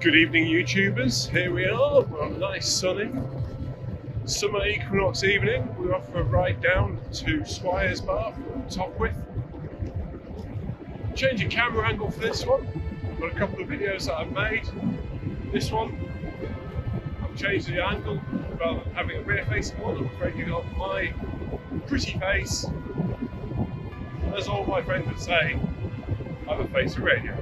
Good evening, YouTubers. Here we are. We're on a nice sunny summer equinox evening. We're off for a ride down to Squires Bar from Tockwith. Changing camera angle for this one. Got a couple of videos that I've made. This one, I've changed the angle rather than having a rear facing one. I'm afraid you got my pretty face. And as all my friends would say, I have a face for radio.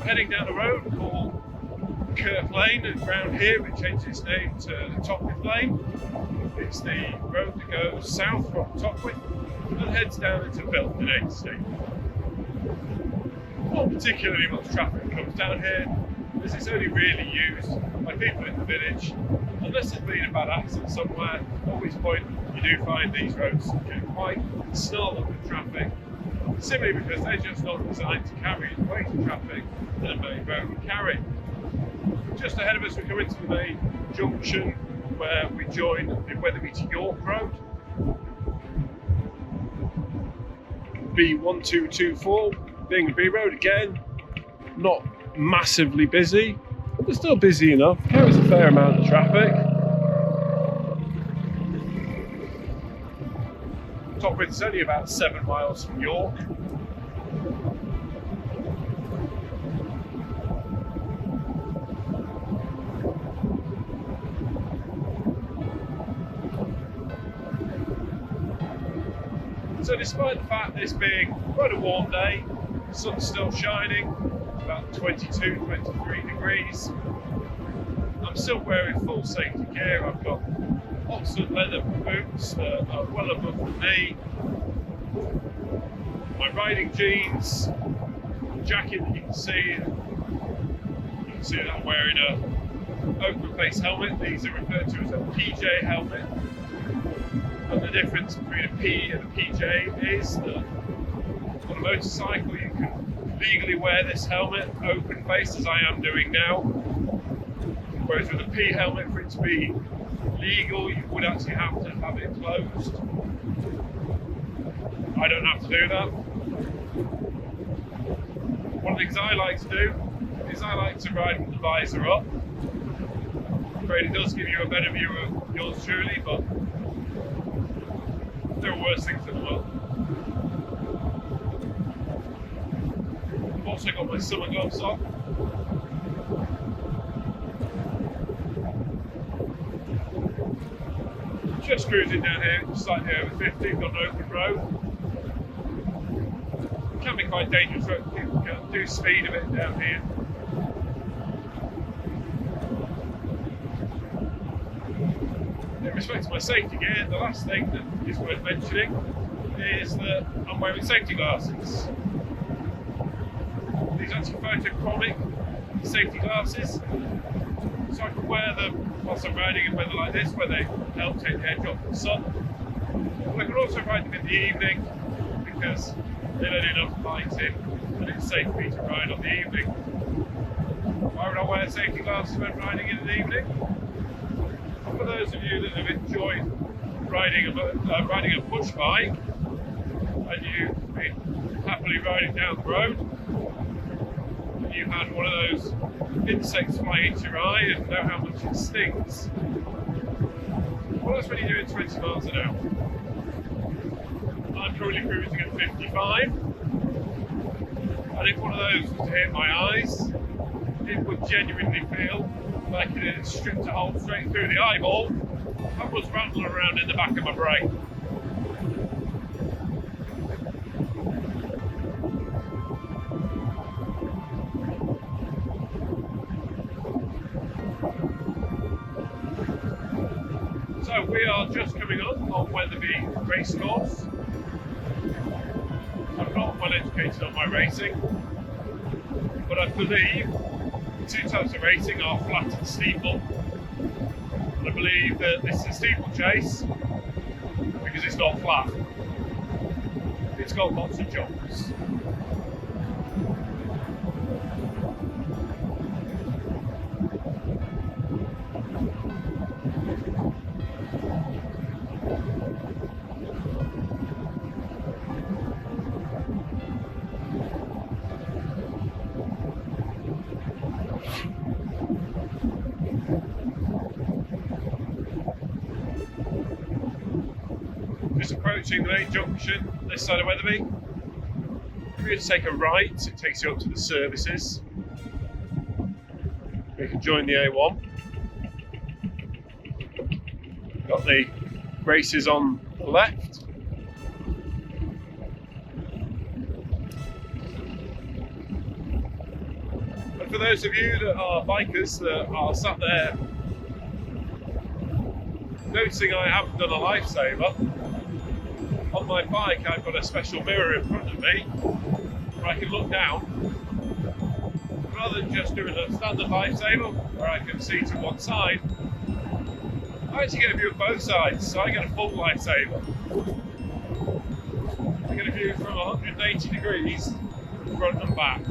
Heading down a road called Kirk Lane, and around here it changed its name to Tockwith Lane. It's the road that goes south from Tockwith and heads down into Bilton and Ainsty. Not particularly much traffic comes down here, as it's only really used by people in the village. Unless there's been a bad accident somewhere, at which point you do find these roads get quite snarled up with traffic, simply because they're just not designed to carry the weight of traffic that a main road would carry. Just ahead of us we come into the main junction where we join the Wetherby to York Road. B1224 being a B road again, not massively busy, but still busy enough, carries a fair amount of traffic. Tockwith is only about 7 miles from York. So despite the fact this being quite a warm day, the sun's still shining, about 22, 23 degrees, I'm still wearing full safety gear. I've got Oxford leather boots that are well above the knee, my riding jeans, jacket that you can see that I'm wearing a open face helmet. These are referred to as a PJ helmet. And the difference between a P and a PJ is that on a motorcycle you can legally wear this helmet open face, as I am doing now, whereas with a P helmet, for it to be legal you would actually have to have it closed. I don't have to do that. One of the things I like to do is I like to ride with the visor up. I'm afraid it does give you a better view of yours truly, but there are worse things in the world. I've also got my summer gloves on. Just cruising down here, slightly over 50, got an open road. It can be quite dangerous, but people can do speed a bit down here. In respect to my safety gear, the last thing that is worth mentioning is that I'm wearing safety glasses. These are actually photochromic safety glasses, so I can wear them whilst I'm riding in weather like this, where they help take the edge off the sun. But I can also ride them in the evening because they let enough light in and it's safe for me to ride on the evening. Why would I wear safety glasses when riding in the evening? For those of you that have enjoyed riding a push bike and you've been happily riding down the road and you had one of those insects fly into your eye and know how much it stings, well, that's when you're doing 20 miles an hour. I'm currently cruising at 55, and if one of those was to hit my eyes, it would genuinely feel like it had stripped a hole straight through the eyeball and was rattling around in the back of my brain. So we are just coming on Wetherby racecourse. I'm not well educated on my racing, but I believe two types of racing are flat and steeple. I believe that this is a steeplechase because it's not flat. It's got lots of jumps. Just approaching the main junction, this side of Wetherby. If you just take a right, it takes you up to the services. You can join the A1. Got the races on the left. And for those of you that are bikers that are sat there noticing I haven't done a lifesaver, on my bike I've got a special mirror in front of me where I can look down, rather than just doing a standard lifesaver where I can see to one side. I actually get a view of both sides, so I get a full lifesaver. I get a view from 180 degrees, front and back.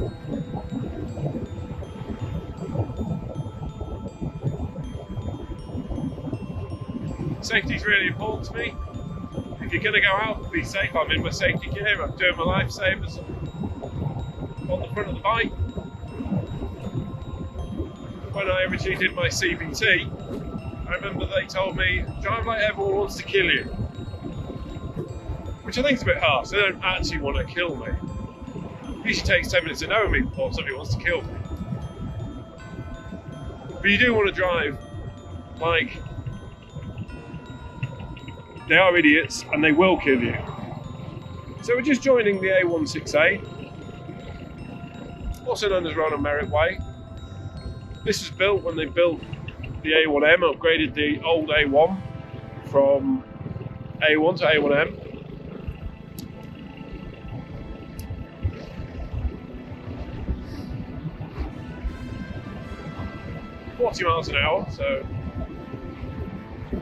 Safety is really important to me. If you're going to go out, be safe. I'm in my safety gear, I'm doing my lifesavers on the front of the bike. When I originally did my CBT, I remember they told me, drive like everyone wants to kill you. Which I think is a bit harsh. They don't actually want to kill me. It usually takes 10 minutes to know me before somebody wants to kill me. But you do want to drive like they are idiots and they will kill you. So we're just joining the A16A, also known as Ronald Merritt Way. This was built when they built the A1M, upgraded the old A1 from A1 to A1M. $40 miles an hour, so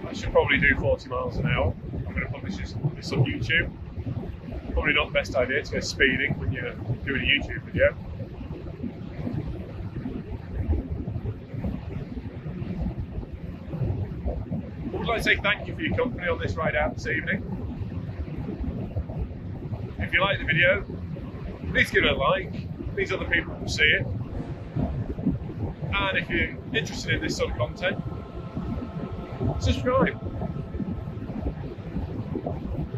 I should probably do 40 miles an hour. I'm going to publish this on YouTube. Probably not the best idea to go speeding when you're doing a YouTube video. I would like to say thank you for your company on this ride out this evening. If you like the video, please give it a like. These other people will see it. And if you're interested in this sort of content, subscribe.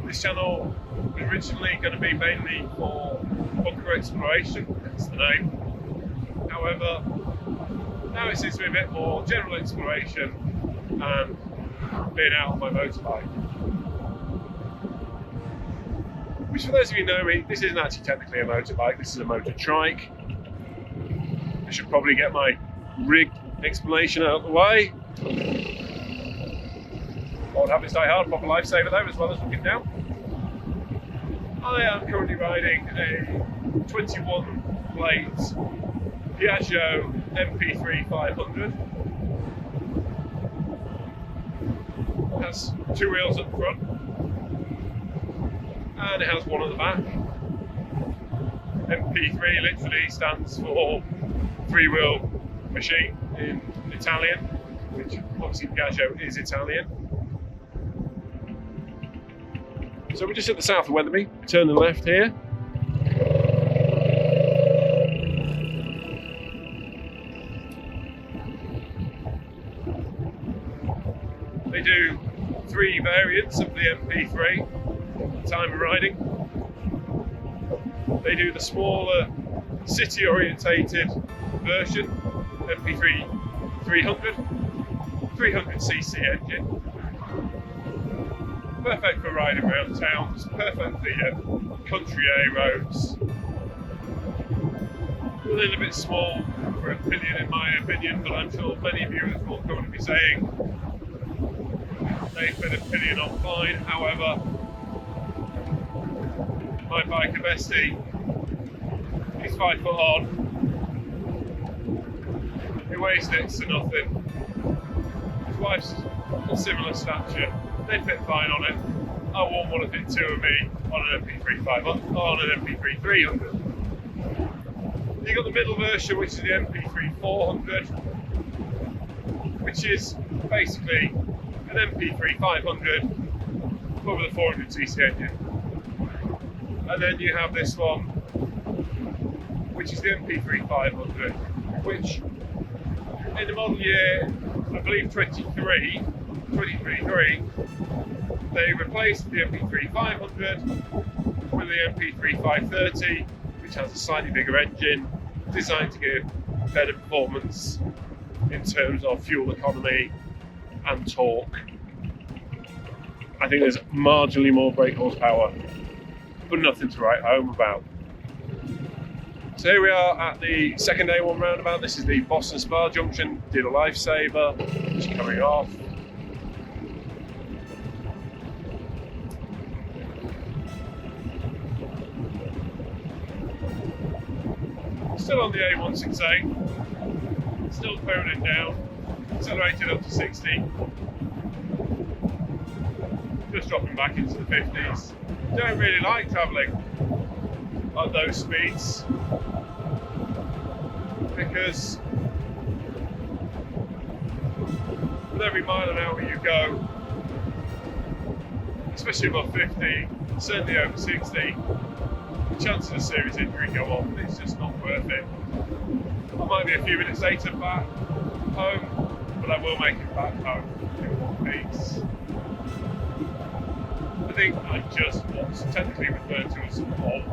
This channel was originally going to be mainly for bunker exploration, that's the name. However, now it seems to be a bit more general exploration and being out on my motorbike. Which, for those of you who know me, this isn't actually technically a motorbike, this is a motor trike. I should probably get my rig explanation out of the way. Old habits die hard, proper lifesaver though, as well as looking down. I am currently riding a 21 plate Piaggio MP3 500. It has two wheels at the front and it has one at the back. MP3 literally stands for three-wheel machine in Italian, which obviously Piaggio is Italian. So we're just at the south of Wetherby, turning left here. They do three variants of the MP3 at the time of riding. They do the smaller, city-orientated version, MP3 300, 300cc engine. Perfect for riding around towns, perfect for your country A roads. A little bit small for opinion in my opinion, but I'm sure many viewers will going to be saying they've been opinion on fine. However, my bike Ainsty is 5 foot on. It weighs next to nothing. His wife's of similar stature. They fit fine on it. I wouldn't want to fit two of me on an MP3 500, on an MP3 300. You've got the middle version, which is the MP3 400, which is basically an MP3 500 but with a 400cc engine. And then you have this one, which is the MP3 500, which in the model year, I believe 2023, they replaced the MP3 500 with the MP3 530, which has a slightly bigger engine, designed to give better performance in terms of fuel economy and torque. I think there's marginally more brake horsepower, but nothing to write home about. So here we are at the second A1 roundabout. This is the Boston Spa junction. Did a lifesaver, just coming off. Still on the A168, still boning down, accelerated up to 60, just dropping back into the 50s. Don't really like travelling at those speeds because with every mile an hour you go, especially above 50, certainly over 60, the chances of serious injury go up. It's just not worth it. I might be a few minutes later back home, but I will make it back home in one piece. I think I just what's technically referred to as old.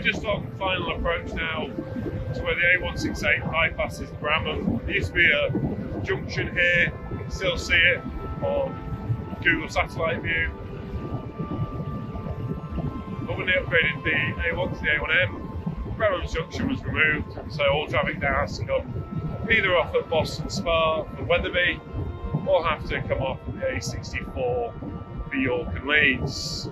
Just on final approach now to where the A168 bypasses Bramham. There used to be a junction here, you can still see it on Google Satellite View. But when they upgraded the A1 to the A1M, Bramham's junction was removed, so all traffic now has to come either off at Boston Spa for Wetherby or have to come off at the A64 for York and Leeds.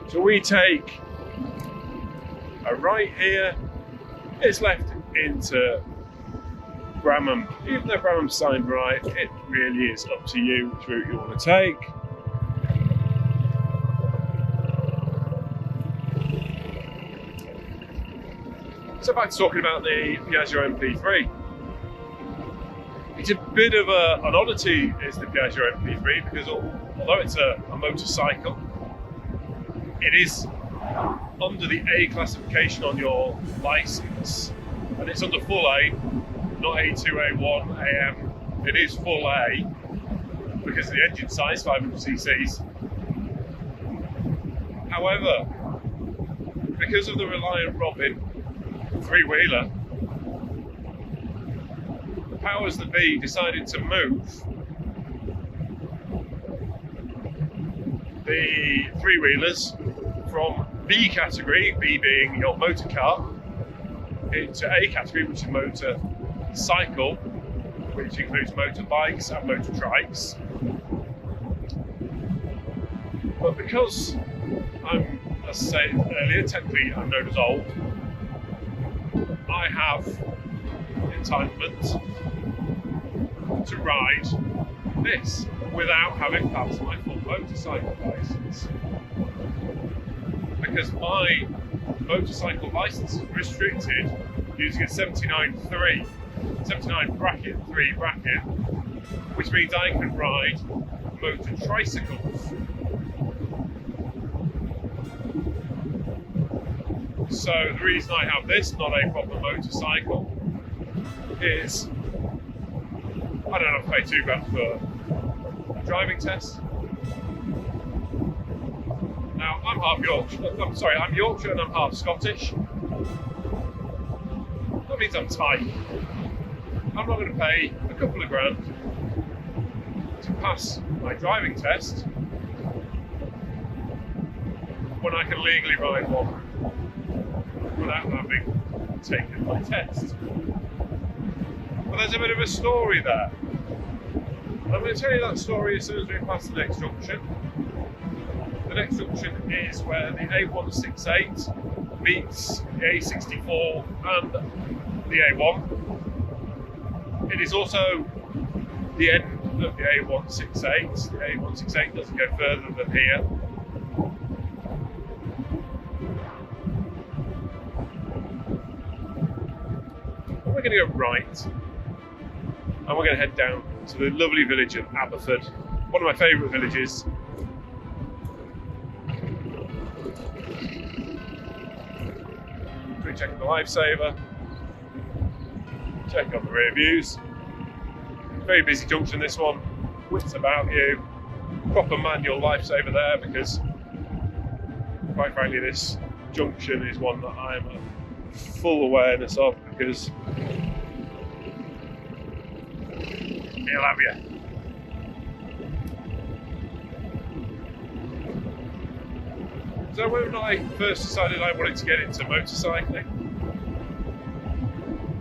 So we take a right here, it's left into Bramham. Even though Bramham's signed right, it really is up to you which route you want to take. So back to talking about the Piaggio MP3. It's a bit of an oddity, is the Piaggio MP3, because although it's a motorcycle, it is under the A classification on your license, and it's under full A, not A2, A1, AM. It is full A because of the engine size, 500 cc's. However, because of the Reliant Robin three-wheeler, the powers that be decided to move the three-wheelers from B category, B being your motor car, into A category, which is motorcycle, which includes motorbikes and motor trikes. But because I'm, as I said earlier, technically I'm known as old, I have entitlement to ride this without having passed my full motorcycle licence. Because my motorcycle licence is restricted using a 79 bracket 3 bracket, which means I can ride motor tricycles. So the reason I have this, not a proper motorcycle, is I don't have to pay £2 for a driving test. Now I'm half Yorkshire. I'm Yorkshire and I'm half Scottish. That means I'm tight. I'm not going to pay a couple of grand to pass my driving test when I can legally ride one without having taken my test. But there's a bit of a story there. I'm going to tell you that story as soon as we pass the next junction. The next junction is where the A168 meets the A64 and the A1. It is also the end of the A168. The A168 doesn't go further than here. We're going to go right, and we're going to head down to the lovely village of Aberford, one of my favourite villages. Quick check on the lifesaver, check on the rear views. Very busy junction, this one. Wits about you. Proper manual lifesaver there, because quite frankly this junction is one that I'm full awareness of, because he'll have you. So when I first decided I wanted to get into motorcycling,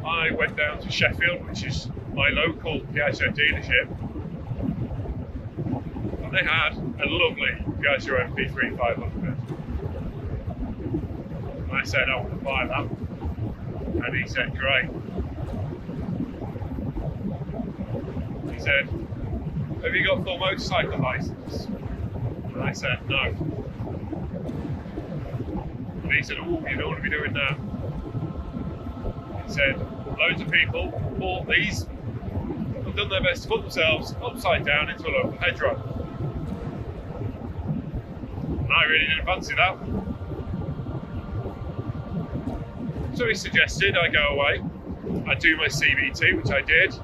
I went down to Sheffield, which is my local Piaggio dealership, and they had a lovely Piaggio MP3 500. And I said I want to buy that, and he said great. He said, have you got full motorcycle licence? And I said no. And he said, oh, you don't want to be doing that. He said, loads of people bought these and done their best to put themselves upside down into a local hedgerow. And I really didn't fancy that. So he suggested I go away, I do my CBT, which I did.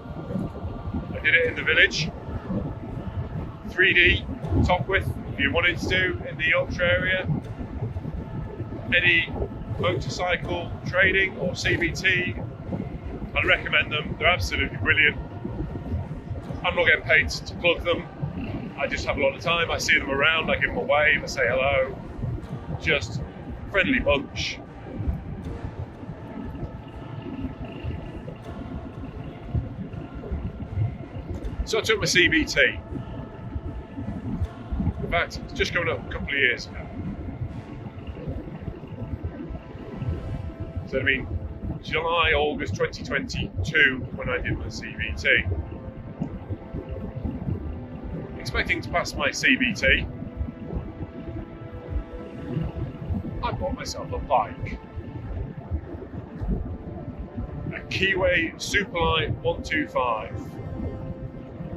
I did it in the village. 3D, Tockwith, if you wanted to do in the Yorkshire area. Any motorcycle training or CBT, I'd recommend them. They're absolutely brilliant. I'm not getting paid to plug them. I just have a lot of time. I see them around, I give them a wave, I say hello. Just friendly bunch. So I took my CBT. In fact, it's just coming up a couple of years ago. So I mean, July, August 2022 when I did my CBT. Expecting to pass my CBT, I bought myself a bike. A Keyway Superlight 125.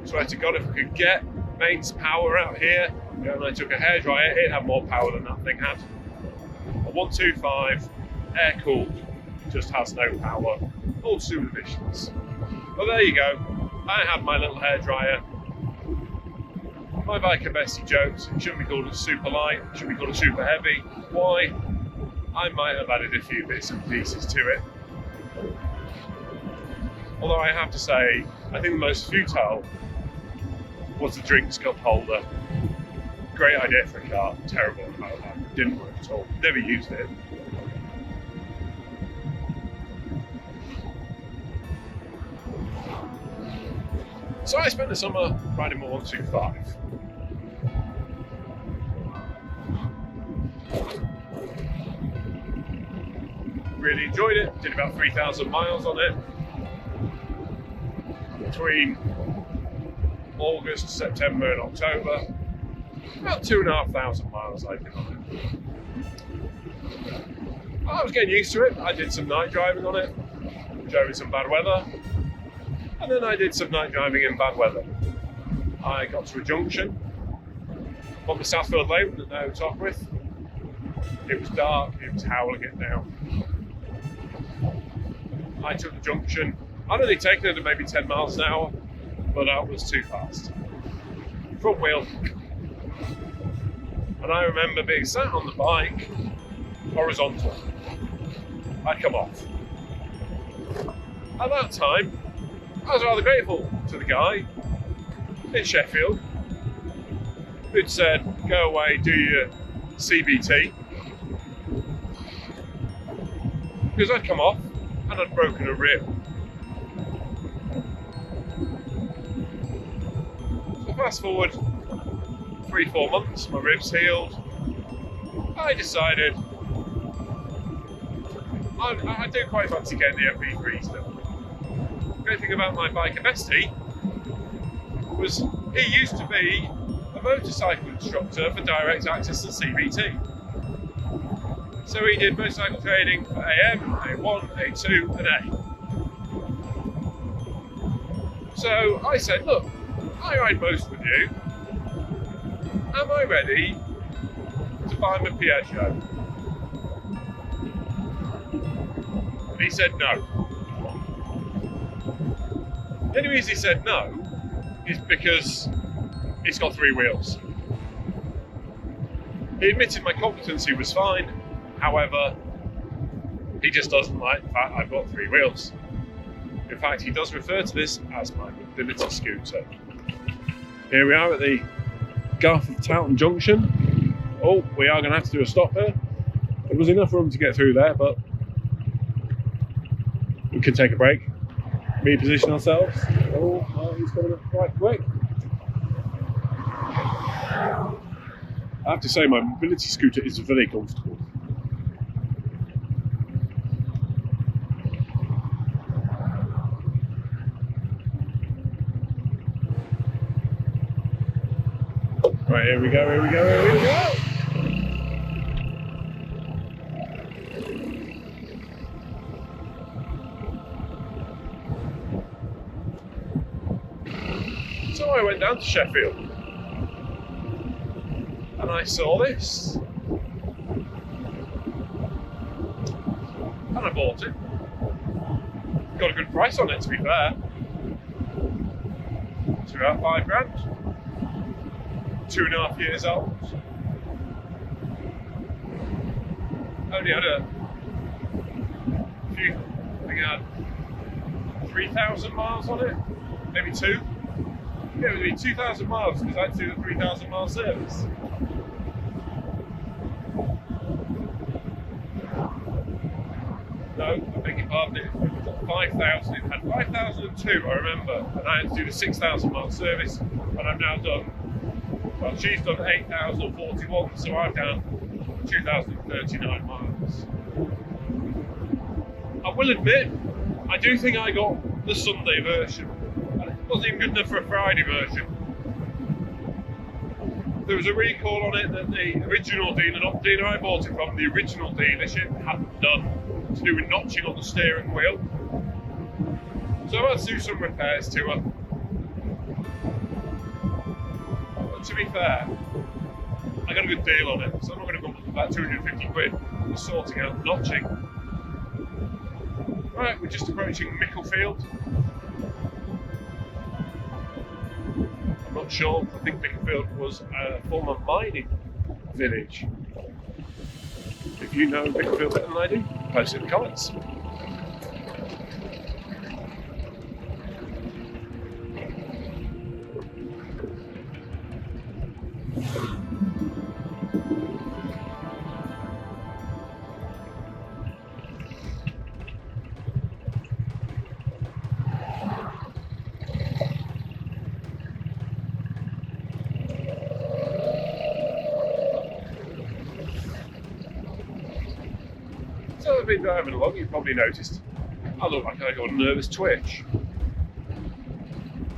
Swear to God, if I could get mains power out here, and I took a hairdryer, it'd have more power than that thing had. A 125, air cooled, just has no power, all to do with emissions. Well, there you go. I had my little hairdryer. My biker Bessie jokes, it shouldn't be called a super light, it shouldn't be called a super heavy. Why? I might have added a few bits and pieces to it. Although I have to say, I think the most futile was the drinks cup holder. Great idea for a car, terrible at home. Didn't work at all, never used it. So I spent the summer riding my 125. Really enjoyed it, did about 3,000 miles on it. Between August, September and October. About 2,500 miles I did on it. I was getting used to it. I did some night driving on it, drove in some bad weather, and then I did some night driving in bad weather. I got to a junction on the Southfield Lane that now Tockwith. It was dark, it was howling it down. I took the junction. I'd only taken it at maybe 10 miles an hour, but that was too fast. Front wheel. And I remember being sat on the bike, horizontal. I come off. At that time, I was rather grateful to the guy in Sheffield who'd said, go away, do your CBT. Because I'd come off and I'd broken a rib. So fast forward 3-4 months, my ribs healed. I decided I do quite fancy getting the MP3 still. The great thing about my bike Ainsty was he used to be a motorcycle instructor for direct access to CBT. So he did motorcycle training for AM, A1, A2 and A. So I said, look, I ride most with you. Am I ready to buy my Piaggio? And he said no. The only reason he said no is because it's got 3 wheels. He admitted my competency was fine, however, he just doesn't like the fact I've got 3 wheels. In fact, he does refer to this as my mobility scooter. Here we are at the Garth Towton Junction. Oh, we are going to have to do a stop here. There was enough room to get through there, but we can take a break, reposition ourselves. Oh, he's coming up quite quick. I have to say, my mobility scooter is very comfortable. Right, here we go, here we go, here we go! So I went down to Sheffield and I saw this and I bought it. Got a good price on it, to be fair. It's about £5,000. 2.5 years old. Only had a few, I think I had 3,000 miles on it, maybe 2. Yeah, it was 2,000 miles because I had to do the 3,000 mile service. No, I beg your pardon, it was 5,000. It had 5,002, I remember, and I had to do the 6,000 mile service, and I've now done. Well, she's done 8,041, so I've done 2,039 miles. I will admit, I do think I got the Sunday version. And it wasn't even good enough for a Friday version. There was a recall on it that the original dealer, not the dealer I bought it from, the original dealership hadn't done, to do with notching on the steering wheel. So I had to do some repairs to her. To be fair, I got a good deal on it, so I'm not going to go about 250 quid for sorting out the notching. Right, we're just approaching Micklefield. I'm not sure, I think Micklefield was a former mining village. If you know Micklefield better than I do, post it in the comments. So I've been driving along, you've probably noticed I look like I got a nervous twitch.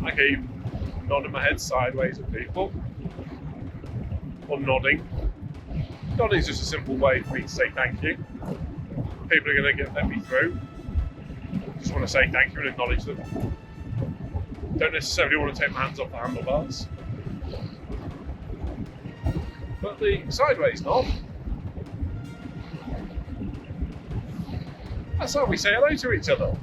I keep nodding my head sideways at people, or nodding. Nodding is just a simple way for me to say thank you. People are going to let me through. Just want to say thank you and acknowledge them. Don't necessarily want to take my hands off the handlebars. But the sideways nod, that's how we say hello to each other.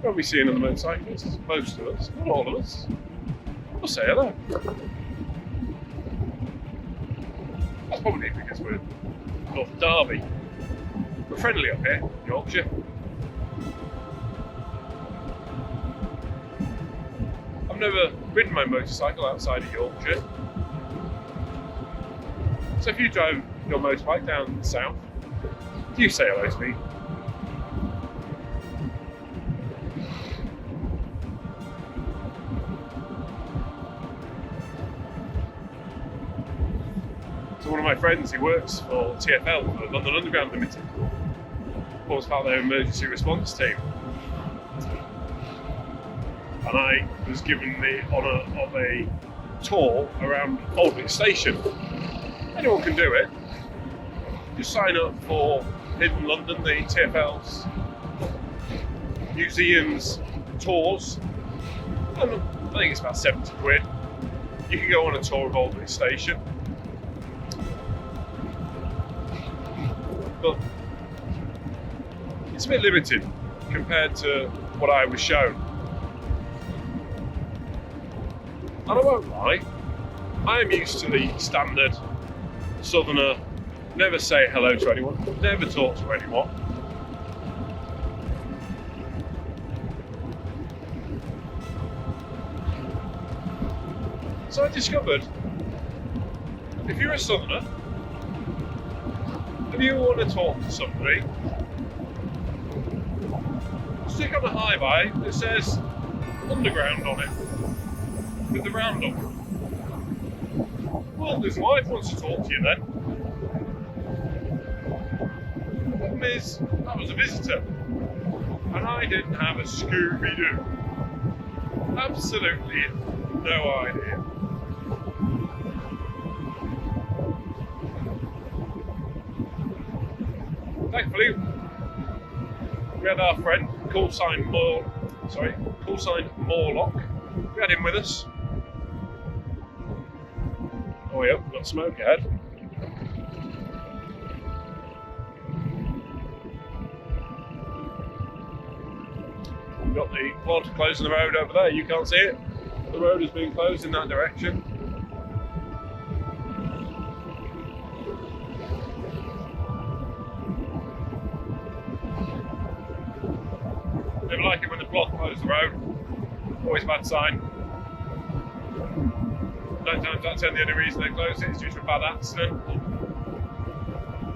When we see another motorcyclist, most of us, not all of us, we'll say hello. That's probably because we're North Derby. We're friendly up here, Yorkshire. I've never ridden my motorcycle outside of Yorkshire. So if you drive your motorbike down south, do you say hello to me? So one of my friends, he works for TfL, for London Underground Limited, was part of their emergency response team. And I was given the honour of a tour around Aldwych Station. Anyone can do it. Just sign up for Hidden London, the TfL's museums tours. And I think it's about 70 quid. You can go on a tour of Aldwych Station. But it's a bit limited compared to what I was shown. And I won't lie, I am used to the standard southerner, never say hello to anyone, never talk to anyone. So I discovered, if you're a southerner, if you want to talk to somebody, stick on a high-vis that says Underground on it, with the round up. Well, his wife wants to talk to you then. The problem is, I was a visitor, and I didn't have a Scooby-Doo. Absolutely no idea. Thankfully, we had our friend, call sign Morlock. We had him with us. Oh yeah, we've got smoke ahead. We've got the plot closing the road over there. You can't see it. The road has been closed in that direction. Never like it when the plot closes the road. Always a bad sign. 9 times out of 10, the only reason they close it is due to a bad accident.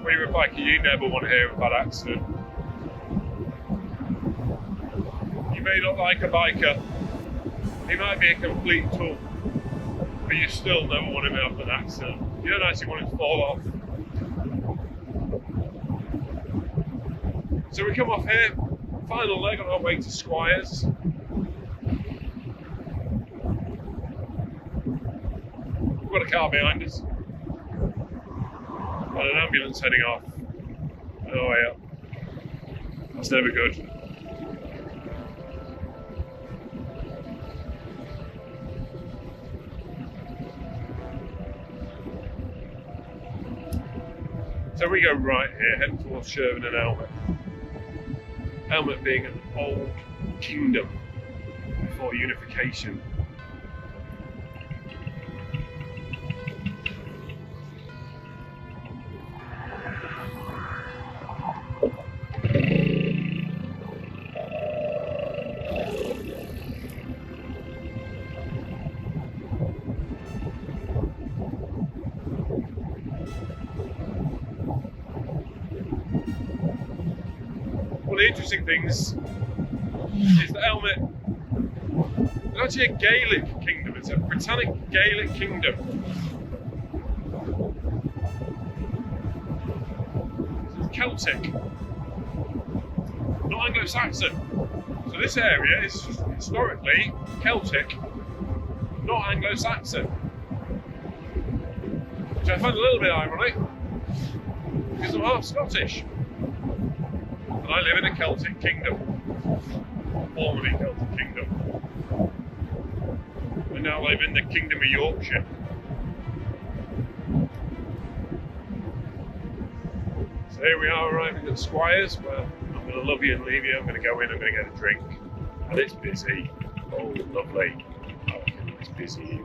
When you're a biker, you never want to hear of a bad accident. You may not like a biker. He might be a complete tool, but you still never want him to have an accident. You don't actually want him to fall off. So we come off here, final leg on our way to Squires. We've got a car behind us and an ambulance heading off. Oh yeah, that's never good. So we go right here, heading towards Sherburn and Elmet. Elmet being an old kingdom before unification. One of the interesting things is that Elmet actually a Gaelic kingdom. It's a Britannic Gaelic kingdom. It's Celtic, not Anglo-Saxon. So this area is historically Celtic, not Anglo-Saxon. Which I find a little bit ironic, because I'm half Scottish. And I live in a Celtic kingdom. Formerly Celtic kingdom. I now live in the Kingdom of Yorkshire. So here we are arriving at Squires, where I'm going to love you and leave you. I'm going to go in, I'm going to get a drink. And it's busy. Oh, lovely. Oh, it's busy evening.